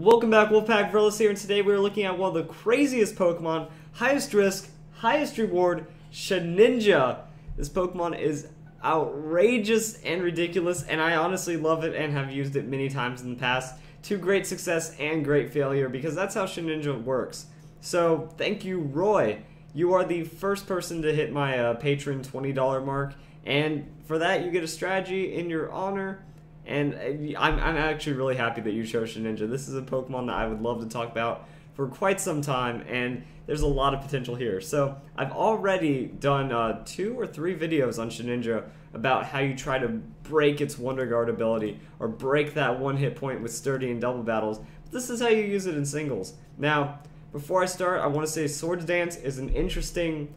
Welcome back, Wolfpack Verlis here, and today we're looking at one of the craziest Pokemon, highest risk, highest reward, Shedinja. This Pokemon is outrageous and ridiculous, and I honestly love it and have used it many times in the past to great success and great failure, because that's how Shedinja works. So, thank you, Roy. You are the first person to hit my patron $20 mark, and for that you get a strategy in your honor. And I'm actually really happy that you chose Shedinja. This is a Pokemon that I would love to talk about for quite some time, and there's a lot of potential here. So I've already done 2 or 3 videos on Shedinja about how you try to break its Wonder Guard ability, or break that one hit point with Sturdy and double battles. But this is how you use it in singles. Now, before I start, I want to say Swords Dance is an interesting,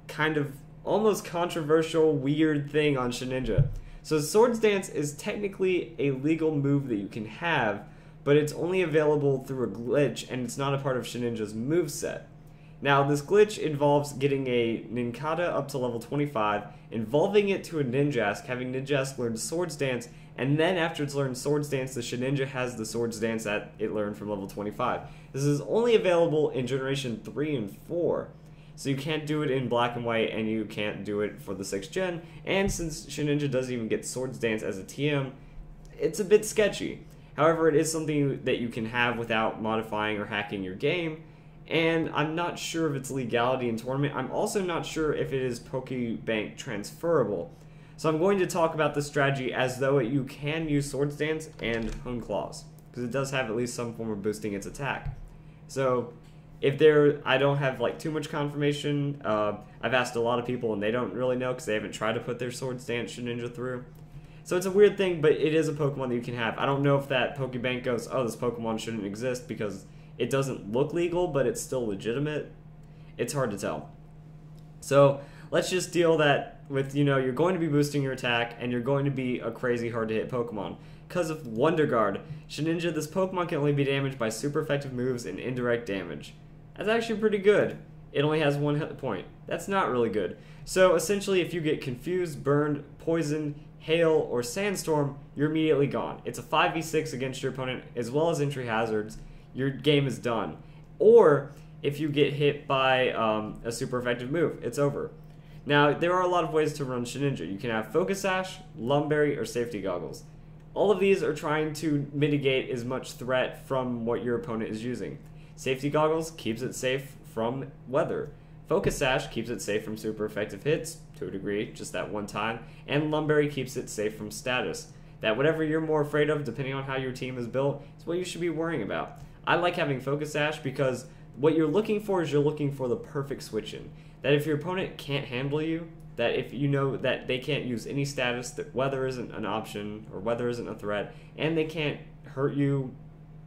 kind of almost controversial, weird thing on Shedinja. So Swords Dance is technically a legal move that you can have, but it's only available through a glitch, and it's not a part of Shedinja's moveset. Now, this glitch involves getting a Nincada up to level 25, involving it to a Ninjask, having Ninjask learn Swords Dance, and then after it's learned Swords Dance, the Shedinja has the Swords Dance that it learned from level 25. This is only available in Generation 3 and 4. So you can't do it in black and white, and you can't do it for the 6th gen, and since Shedinja doesn't even get Swords Dance as a TM, it's a bit sketchy. However, it is something that you can have without modifying or hacking your game, and I'm not sure of its legality in tournament. I'm also not sure if it is Pokebank transferable. So I'm going to talk about this strategy as though you can use Swords Dance and Hone Claws, because it does have at least some form of boosting its attack. So I don't have like too much confirmation. I've asked a lot of people and they don't really know because they haven't tried to put their Swords Dance Shedinja through. So it's a weird thing, but it is a Pokemon that you can have. I don't know if that Pokebank goes, oh, this Pokemon shouldn't exist because it doesn't look legal, but it's still legitimate. It's hard to tell. So let's just deal that with, you're going to be boosting your attack and you're going to be a crazy hard to hit Pokemon. Because of Wonder Guard, Shedinja, this Pokemon can only be damaged by super effective moves and indirect damage. That's actually pretty good. It only has 1 hit point. That's not really good. So essentially, if you get confused, burned, poisoned, hail, or sandstorm, you're immediately gone. It's a 5v6 against your opponent, as well as entry hazards. Your game is done. Or if you get hit by a super effective move, it's over. Now, there are a lot of ways to run Shedinja. You can have Focus Sash, Lumberry, or Safety Goggles. All of these are trying to mitigate as much threat from what your opponent is using. Safety Goggles keeps it safe from weather. Focus Sash keeps it safe from super effective hits, to a degree, just that one time. And Lumberry keeps it safe from status. That whatever you're more afraid of, depending on how your team is built, is what you should be worrying about. I like having Focus Sash because what you're looking for is you're looking for the perfect switch-in. That if your opponent can't handle you, that if you know that they can't use any status, that weather isn't an option, or weather isn't a threat, and they can't hurt you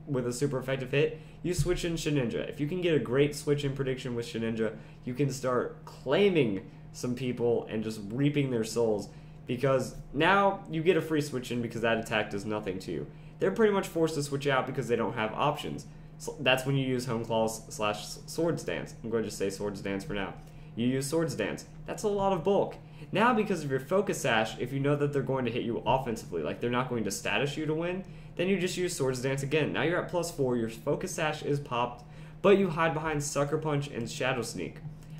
with a super effective hit, you switch in Shedinja. If you can get a great switch-in prediction with Shedinja, you can start claiming some people and just reaping their souls, because now you get a free switch-in because that attack does nothing to you. They're pretty much forced to switch out because they don't have options. So that's when you use Hone Claws / Swords Dance. I'm going to just say Swords Dance for now. You use Swords Dance. That's a lot of bulk. Now, because of your Focus Sash, if you know that they're going to hit you offensively, like they're not going to status you to win, then you just use Swords Dance again. Now you're at +4, your Focus Sash is popped, but you hide behind Sucker Punch and Shadow Sneak.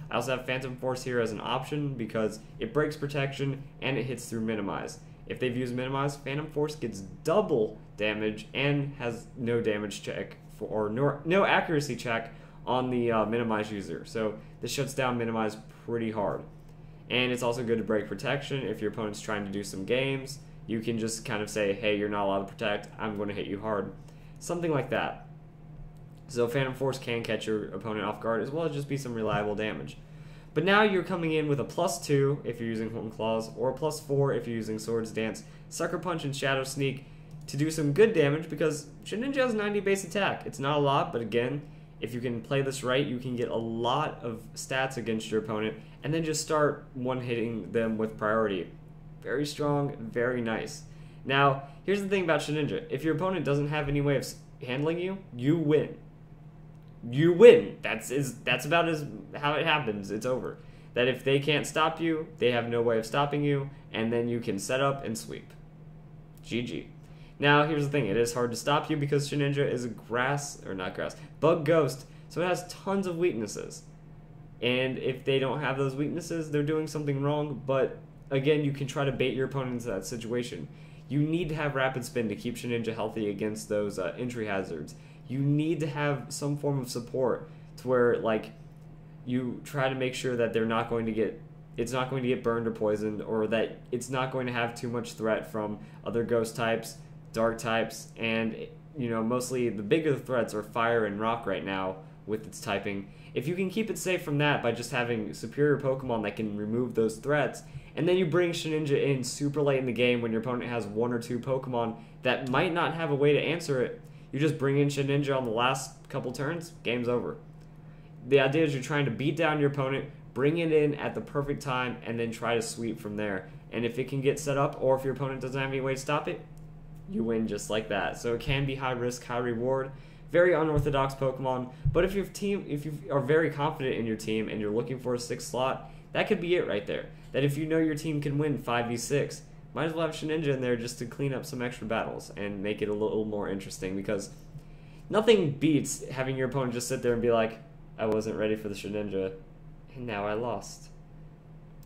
I also have Phantom Force here as an option because it breaks protection and it hits through Minimize. If they've used Minimize, Phantom Force gets double damage and has no damage check or no accuracy check on the Minimize user. So this shuts down Minimize pretty hard. And it's also good to break protection if your opponent's trying to do some games. You can just kind of say, hey, you're not allowed to protect, I'm going to hit you hard. Something like that. So Phantom Force can catch your opponent off guard, as well as just be some reliable damage. But now you're coming in with a +2 if you're using Hone Claws, or a +4 if you're using Swords Dance, Sucker Punch, and Shadow Sneak to do some good damage, because Shedinja has 90 base attack. It's not a lot, but again, if you can play this right, you can get a lot of stats against your opponent, and then just start one-hitting them with priority. Very strong, very nice. Now, here's the thing about Shedinja. If your opponent doesn't have any way of handling you, you win. You win. That's about how it happens. It's over. That if they can't stop you, they have no way of stopping you, and then you can set up and sweep. GG. Now, here's the thing. It is hard to stop you because Shedinja is a bug ghost, so it has tons of weaknesses. And if they don't have those weaknesses, they're doing something wrong. But again, you can try to bait your opponent into that situation. You need to have rapid spin to keep Shedinja healthy against those entry hazards. You need to have some form of support to where, like, you try to make sure that they're not going to get, it's not going to get burned or poisoned, or that it's not going to have too much threat from other ghost types, dark types, and, you know, mostly the bigger threats are fire and rock right now with its typing. If you can keep it safe from that by just having superior Pokemon that can remove those threats, and then you bring Shedinja in super late in the game when your opponent has 1 or 2 Pokemon that might not have a way to answer it, you just bring in Shedinja on the last couple turns, game's over. The idea is you're trying to beat down your opponent, bring it in at the perfect time, and then try to sweep from there. And if it can get set up, or if your opponent doesn't have any way to stop it, you win just like that. So it can be high risk, high reward. Very unorthodox Pokemon, but if you are very confident in your team and you're looking for a 6th slot, that could be it right there. That if you know your team can win 5v6, might as well have Shedinja in there just to clean up some extra battles and make it a little more interesting, because nothing beats having your opponent just sit there and be like, I wasn't ready for the Shedinja, and now I lost.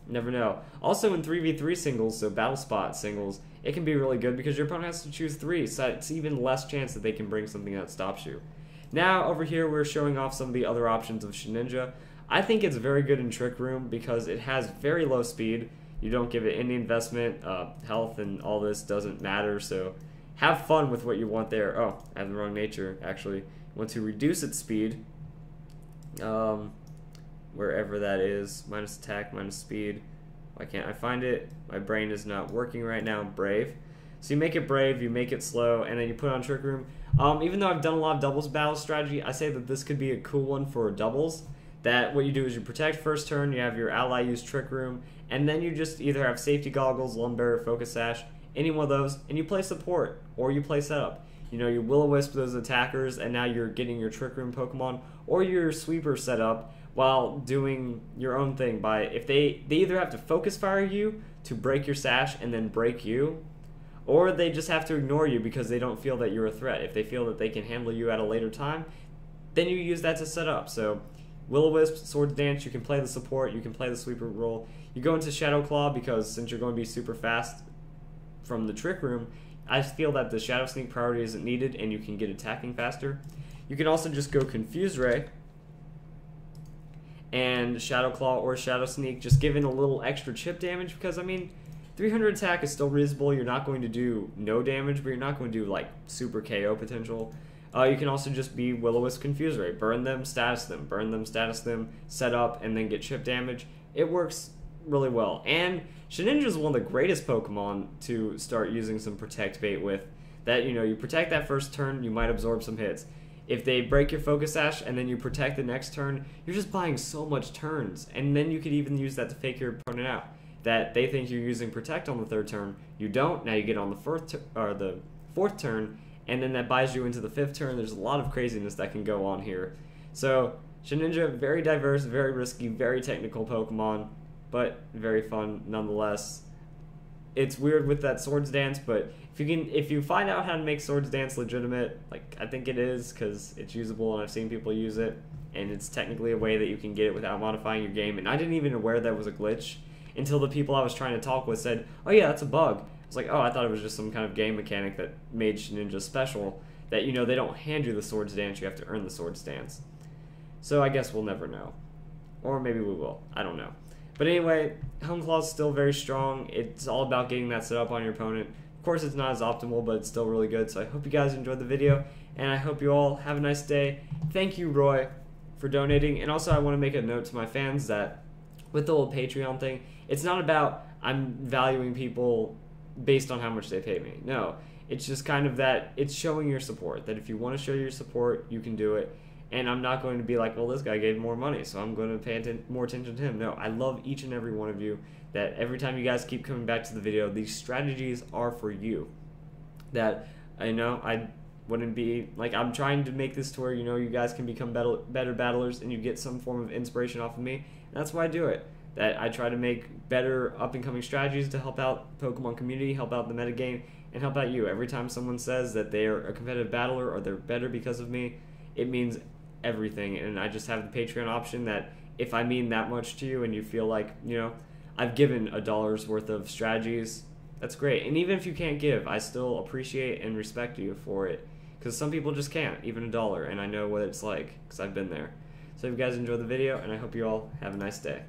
Never know. Also in 3v3 singles, so battle spot singles, it can be really good because your opponent has to choose 3, so it's even less chance that they can bring something that stops you. Now, over here, we're showing off some of the other options of Shedinja. I think it's very good in Trick Room because it has very low speed. You don't give it any investment. Health and all this doesn't matter, so have fun with what you want there. Oh, I have the wrong nature, actually. You want to reduce its speed, wherever that is. Minus attack, minus speed. Why can't I find it? My brain is not working right now. Brave. So you make it brave, you make it slow, and then you put it on Trick Room. Even though I've done a lot of doubles battle strategy, I say that this could be a cool one for doubles. That what you do is you protect first turn, you have your ally use Trick Room, and then you just either have Safety Goggles, Lumberry, Focus Sash, any one of those, and you play support, or you play setup. You know, you Will-O-Wisp those attackers, and now you're getting your Trick Room Pokemon, or your Sweeper setup, while doing your own thing by, if they either have to focus fire you to break your sash and then break you, or they just have to ignore you because they don't feel that you're a threat. If they feel that they can handle you at a later time, then you use that to set up. So Will-O-Wisp, Swords Dance, you can play the support, you can play the sweeper role. You go into Shadow Claw because since you're going to be super fast from the Trick Room, I feel that the Shadow Sneak priority isn't needed and you can get attacking faster. You can also just go Confuse Ray and Shadow Claw or Shadow Sneak, just giving a little extra chip damage because, I mean, 300 attack is still reasonable. You're not going to do no damage, but you're not going to do, like, super KO potential. You can also just be Will-O-Wisp Confuse Ray. Burn them, status them, burn them, status them, set up, and then get chip damage. It works really well. And Shedinja is one of the greatest Pokemon to start using some Protect bait with. That, you know, you protect that first turn, you might absorb some hits. If they break your Focus Sash and then you protect the next turn, you're just buying so much turns. And then you could even use that to fake your opponent out. That they think you're using Protect on the 3rd turn, you don't. Now you get on the 4th turn, and then that buys you into the 5th turn. There's a lot of craziness that can go on here. So Shedinja, very diverse, very risky, very technical Pokemon, but very fun nonetheless. It's weird with that Swords Dance, but if you find out how to make Swords Dance legitimate, like I think it is, because it's usable and I've seen people use it, and it's technically a way that you can get it without modifying your game. And I didn't even aware that was a glitch until the people I was trying to talk with said, "Oh yeah, that's a bug." I was like, "Oh, I thought it was just some kind of game mechanic that made Shedinja special. That, you know, they don't hand you the Swords Dance; you have to earn the Swords Dance." So I guess we'll never know, or maybe we will. I don't know. But anyway, Home Claw is still very strong. It's all about getting that set up on your opponent. Of course, it's not as optimal, but it's still really good. So I hope you guys enjoyed the video, and I hope you all have a nice day. Thank you, Roy, for donating. And also, I want to make a note to my fans that with the whole Patreon thing, it's not about I'm valuing people based on how much they pay me. No, it's just kind of that it's showing your support. That if you want to show your support, you can do it. And I'm not going to be like, well, this guy gave more money, so I'm going to pay more attention to him. No, I love each and every one of you. That every time you guys keep coming back to the video, these strategies are for you. That I know I wouldn't be like, I'm trying to make this to where, you know, you guys can become better battlers and you get some form of inspiration off of me. And that's why I do it. That I try to make better up-and-coming strategies to help out Pokemon community, help out the metagame, and help out you. Every time someone says that they are a competitive battler or they're better because of me, it means everything. And I just have the Patreon option that if I mean that much to you and you feel like, you know, I've given $1 worth of strategies, that's great. And even if you can't give, I still appreciate and respect you for it, because some people just can't, even $1, and I know what it's like because I've been there. So if you guys enjoyed the video, and I hope you all have a nice day.